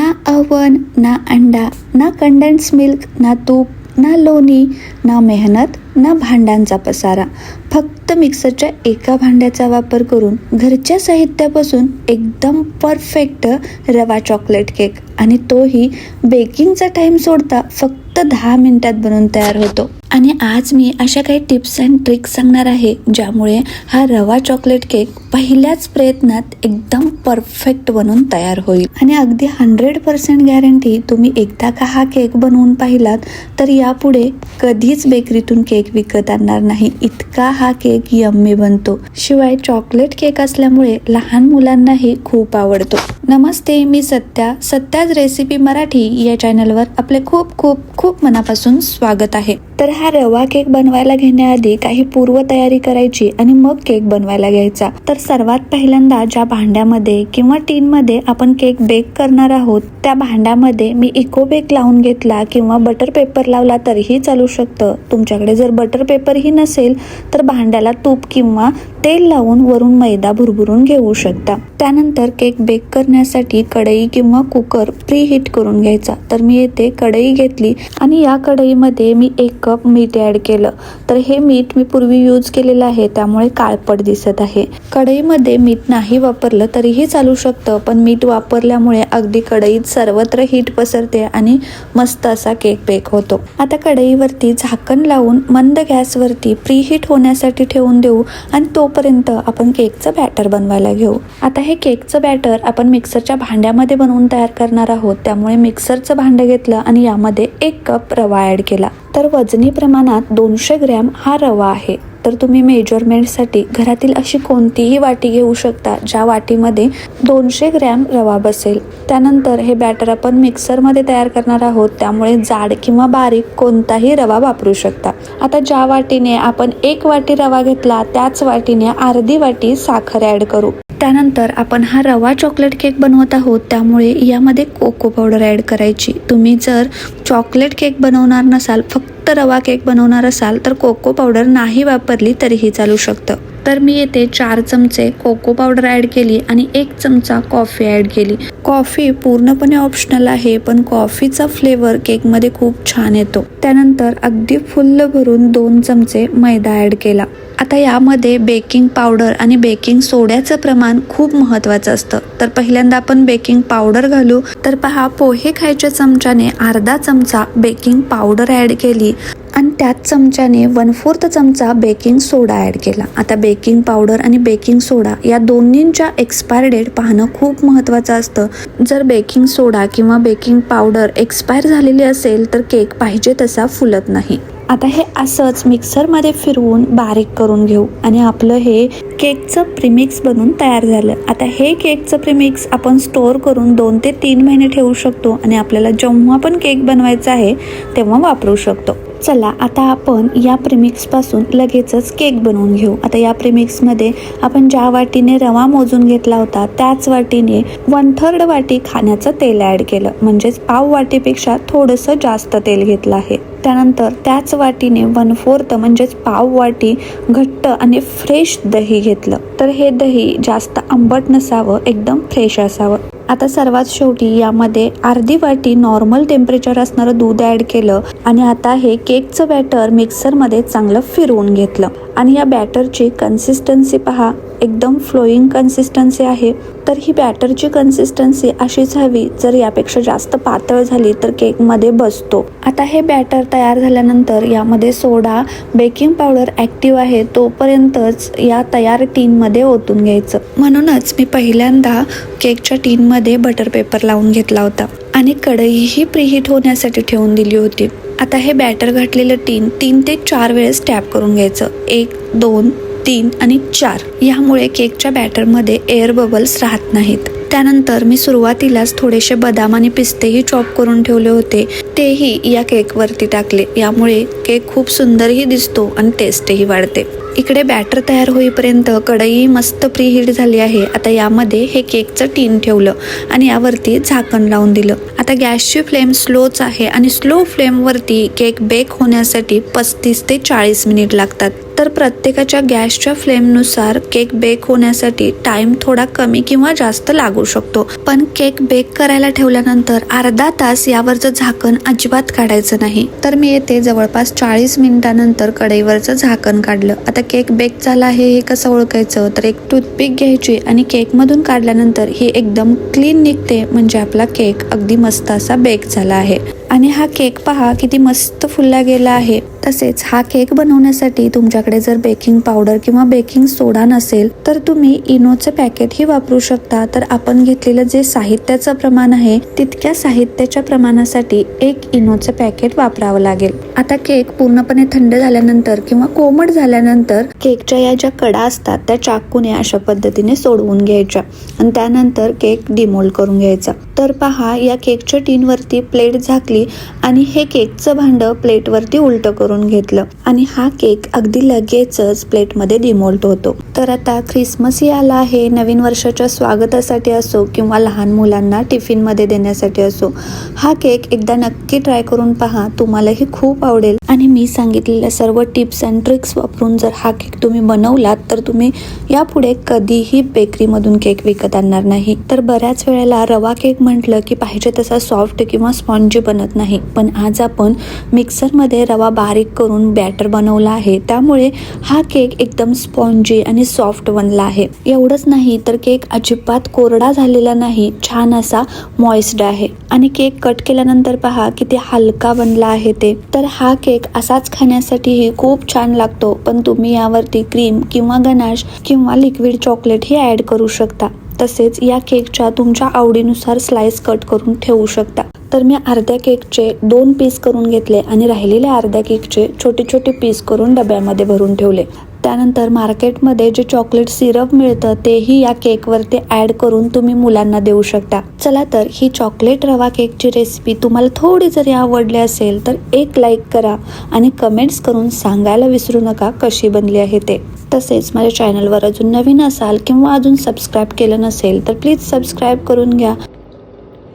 ना अवन, ना अंडा, ना कंडेन्स मिल्क, ना तूप, ना लोणी, ना मेहनत, ना भांड्यांचा पसारा. फक्त मिक्सरच्या एका भांड्याचा वापर करून घरच्या साहित्यापासून एकदम परफेक्ट रवा चॉकलेट केक, आणि तोही बेकिंगचा टाइम सोडता फक्त 10 मिनिटात बनवून तयार होतो. आणि आज मी अशा काही टिप्स अँड ट्रिक्स सांगणार आहे ज्यामुळे हा रवा चॉकलेट केक पहिल्याच प्रयत्नात एकदम परफेक्ट बनून तयार होईल. आणि अगदी 100% गॅरंटी, तुम्ही एकदा का हा केक बनवून पाहिलात तर यापुढे कधीच बेकरीतून केक विकत आणणार नाही, इतका हा केक यम्मी बनतो. शिवाय चॉकलेट केक असल्यामुळे लहान मुलांनाही खूप आवडतो. नमस्ते, मी सत्याज रेसिपी मराठी या चॅनलवर आपले खूप खूप खूप मनापासून स्वागत आहे. तर हा रवा केक बनवायला घेण्याआधी काही पूर्व तयारी करायची आणि मग केक बनवायला घ्यायचा. तर सर्वात पहिल्यांदा ज्या भांड्यामध्ये किंवा टीनमध्ये आपण केक बेक करणार आहोत त्या भांड्यामध्ये मी इको बेक लावून घेतला किंवा बटर पेपर लावला तरीही चालू शकतं. तुमच्याकडे जर बटर पेपरही नसेल तर भांड्याला तूप किंवा तेल लावून वरून मैदा भुरभुरून घेऊ शकता. त्यानंतर केक बेक करण्यासाठी कढई किंवा कुकर प्री हीट करून घ्यायचा. तर मी येथे कढई घेतली आणि या कढईमध्ये मी 1 कप मीठ ॲड केलं. तर हे मीठ मी पूर्वी यूज केलेलं आहे त्यामुळे काळपट दिसत आहे. कढईमध्ये मीठ नाही वापरलं तरीही चालू शकतं, पण मीठ वापरल्यामुळे अगदी कढईत सर्वत्र हीट पसरते आणि मस्त असा केक बेक होतो. आता कढईवरती झाकण लावून मंद गॅसवरती प्री हीट होण्यासाठी ठेवून देऊ आणि तोपर्यंत आपण केकचं बॅटर बनवायला घेऊ. आता हे केकचं बॅटर आपण मिक्सरच्या भांड्यामध्ये बनवून तयार करणार आहोत, त्यामुळे मिक्सरचं भांडं घेतलं आणि यामध्ये 1 कप रवा ॲड केला. तर वजनी प्रमाणात 200 ग्रॅम हा रवा आहे. तर तुम्ही मेजरमेंटसाठी घरातील अशी कोणतीही वाटी घेऊ शकता ज्या वाटीमध्ये 200 ग्रॅम रवा बसेल. त्यानंतर हे बॅटर आपण मिक्सरमध्ये तयार करणार आहोत, त्यामुळे जाड किंवा बारीक कोणताही रवा वापरू शकता. आता ज्या वाटीने आपण 1 वाटी रवा घेतला त्याच वाटीने अर्धी वाटी साखर ॲड करू. त्यानंतर आपण हा रवा चॉकलेट केक बनवत आहोत त्यामुळे यामध्ये कोको पावडर ॲड करायची. तुम्ही जर चॉकलेट केक बनवणार नसाल, फक्त रवा केक बनवणार असाल तर कोको पावडर नाही वापरली तरीही चालू शकतं. तर मी येथे 4 चमचे कोको पावडर ॲड केली आणि 1 चमचा कॉफी ॲड केली. कॉफी पूर्णपणे ऑप्शनल आहे, पण कॉफीचा फ्लेवर केकमध्ये खूप छान येतो. त्यानंतर अगदी फुल्ल भरून 2 चमचे मैदा ॲड केला. आता यामध्ये बेकिंग पावडर आणि बेकिंग सोड्याचं प्रमाण खूप महत्त्वाचं असतं. तर पहिल्यांदा आपण बेकिंग पावडर घालू. तर पहा, पोहे खायच्या चमच्याने अर्धा चमचा बेकिंग पावडर ॲड केली आणि त्याच चमच्याने 1/4 चमचा बेकिंग सोडा ॲड केला. आता बेकिंग पावडर आणि बेकिंग सोडा या दोन्हींच्या एक्सपायर डेट पाहणं खूप महत्त्वाचं असतं. जर बेकिंग सोडा किंवा बेकिंग पावडर एक्सपायर झालेली असेल तर केक पाहिजे तसा फुलत नाही. आता हे असंच मिक्सरमध्ये फिरवून बारीक करून घेऊ आणि आपलं हे केकचं प्रीमिक्स बनून तयार झालं. आता हे केकचं प्रीमिक्स आपण स्टोअर करून 2 ते 3 महिने ठेवू शकतो आणि आपल्याला जेव्हा पण केक बनवायचा आहे तेव्हा वापरू शकतो. चला, आता आपण या प्रीमिक्सपासून लगेचच केक बनवून घेऊ. आता या प्रीमिक्समध्ये आपण ज्या वाटीने रवा मोजून घेतला होता त्याच वाटीने 1/3 वाटी खाण्याचं तेल ॲड केलं, म्हणजेच पाव वाटीपेक्षा थोडंसं जास्त तेल घेतलं आहे. त्यानंतर त्याच वाटीने 1/4 म्हणजेच पाव वाटी घट्ट आणि फ्रेश दही घेतलं. तर हे दही जास्त आंबट नसावं, एकदम फ्रेश असावं. आता सर्वात शेवटी यामध्ये अर्धी वाटी नॉर्मल टेम्परेचर असणारं दूध ॲड केलं आणि आता हे केकचं बॅटर मिक्सरमध्ये चांगलं फिरवून घेतलं. आणि या बॅटरची कन्सिस्टन्सी पहा, एकदम फ्लोईंग कन्सिस्टन्सी आहे. तर ही बॅटरची कन्सिस्टन्सी अशीच हवी. जर यापेक्षा जास्त पातळ झाली तर केकमध्ये बसतो. आता हे बॅटर तयार झाल्यानंतर यामध्ये सोडा, बेकिंग पावडर ॲक्टिव्ह आहे तोपर्यंतच या तयार टीनमध्ये ओतून घ्यायचं. म्हणूनच मी पहिल्यांदा केकच्या टीनमध्ये बटर पेपर लावून घेतला होता आणि कढईही प्रीहीट होण्यासाठी ठेवून दिली होती. आता हे बॅटर घातलेलं टीन 3 ते 4 वेळेस टॅप करून घ्यायचं. 1, 2, 3 आणि 4. यामुळे केकच्या बॅटरमध्ये एअर बबल्स राहत नाहीत. त्यानंतर मी सुरुवातीलाच थोडेसे बदाम आणि पिस्तेही चॉप करून ठेवले होते, तेही या केकवरती टाकले. यामुळे केक खूप सुंदरही दिसतो आणि टेस्टही वाढते. इकडे बॅटर तयार होईपर्यंत कढई मस्त प्रीहीट झाली आहे. आता यामध्ये हे केकचं टीन ठेवलं आणि यावरती झाकण लावून दिलं. आता गॅसची फ्लेम स्लोच आहे आणि स्लो फ्लेमवरती केक बेक होण्यासाठी 35 ते 40 मिनिट लागतात. तर प्रत्येकाच्या गॅसच्या फ्लेमनुसार केक बेक होण्यासाठी टाइम थोडा कमी किंवा जास्त लागू शकतो. पण केक बेक करायला ठेवल्यानंतर अर्धा तास यावरचं झाकण अजिबात काढायचं नाही. तर मी येथे जवळपास 40 मिनिटानंतर कढईवरचं झाकण काढलं. आता केक बेक झाला आहे हे कसं ओळखायचं, तर एक टूथपिक घ्यायची आणि केकमधून काढल्यानंतर ही एकदम क्लीन निघते, म्हणजे आपला केक अगदी मस्त असा बेक झाला आहे. आणि हा केक पहा किती मस्त फुलला गेला आहे. तसेच हा केक बनवण्यासाठी तुमच्याकडे जर बेकिंग पावडर किंवा बेकिंग सोडा नसेल तर तुम्ही इनोचं पॅकेट ही वापरू शकता. तर आपण घेतलेलं जे साहित्याचं प्रमाण आहे तितक्या साहित्याच्या प्रमाणासाठी 1 इनोचं पॅकेट वापरावं लागेल. आता केक पूर्णपणे थंड झाल्यानंतर किंवा कोमट झाल्यानंतर केकच्या या ज्या कडा असतात त्या चाकूने अशा पद्धतीने सोडवून घ्यायच्या आणि त्यानंतर केक डिमोल्ड करून घ्यायचा. तर पहा, या केकच्या टीनवरती प्लेट झाकली आणि हे केकचं भांड प्लेटवरती उलटं करून घेतलं आणि हा केक अगदी लगेचच प्लेटमध्ये डिमोल्ट होतो. तर आता ख्रिसमसही आला आहे. नवीन वर्षाच्या स्वागतासाठी असो किंवा लहान मुलांना टिफिनमध्ये देण्यासाठी असो, हा केक एकदा नक्की ट्राय करून पहा, तुम्हालाही खूप आवडेल. आणि मी सांगितलेल्या सर्व टिप्स अँड ट्रिक्स वापरून जर हा केक तुम्ही बनवलात तर तुम्ही यापुढे कधीही बेकरीमधून केक विकत आणणार नाही. तर बऱ्याच वेळेला रवा केक म्हटलं की पाहिजे तसा सॉफ्ट किंवा स्पॉन्जी बनत नाही, पण आज आपण मिक्सरमध्ये रवा बारीक करून बॅटर बनवला आहे, त्यामुळे हा केक एकदम स्पॉन्जी आणि सॉफ्ट बनला आहे. एवढंच नाही तर केक अजिबात कोरडा झालेला नाही, छान असा मॉइस्ड आहे. आणि केक कट केल्यानंतर पहा किती हलका बनला आहे ते. तर हा केक असाच खाण्यासाठीही खूप छान लागतो, पण तुम्ही यावरती क्रीम किंवा गनाश किंवा लिक्विड चॉकलेट ही ॲड करू शकता. तसेच या केकच्या तुमच्या आवडीनुसार स्लाइस कट करून ठेवू शकता. तर मी अर्ध्या केकचे 2 पीस करून घेतले आणि राहिलेल्या अर्ध्या केकचे छोटे छोटे पीस करून डब्यामध्ये भरून ठेवले. त्यानंतर मार्केटमध्ये जे चॉकलेट सिरप मिळतं तेही या केकवरती ॲड करून तुम्ही मुलांना देऊ शकता. चला तर ही चॉकलेट रवा केकची रेसिपी तुम्हाला थोडी जरी आवडली असेल तर एक लाईक करा आणि कमेंट्स करून सांगायला विसरू नका कशी बनली आहे ते. तसेच माझ्या चॅनलवर अजून नवीन असाल किंवा अजून सबस्क्राईब केलं नसेल तर प्लीज सबस्क्राईब करून घ्या.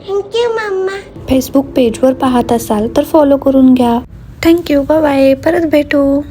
Thank you mamma. फेसबुक पेजवर पाहत असाल तर फॉलो करून घ्या. थँक्यू, बाय बाय, परत भेटू.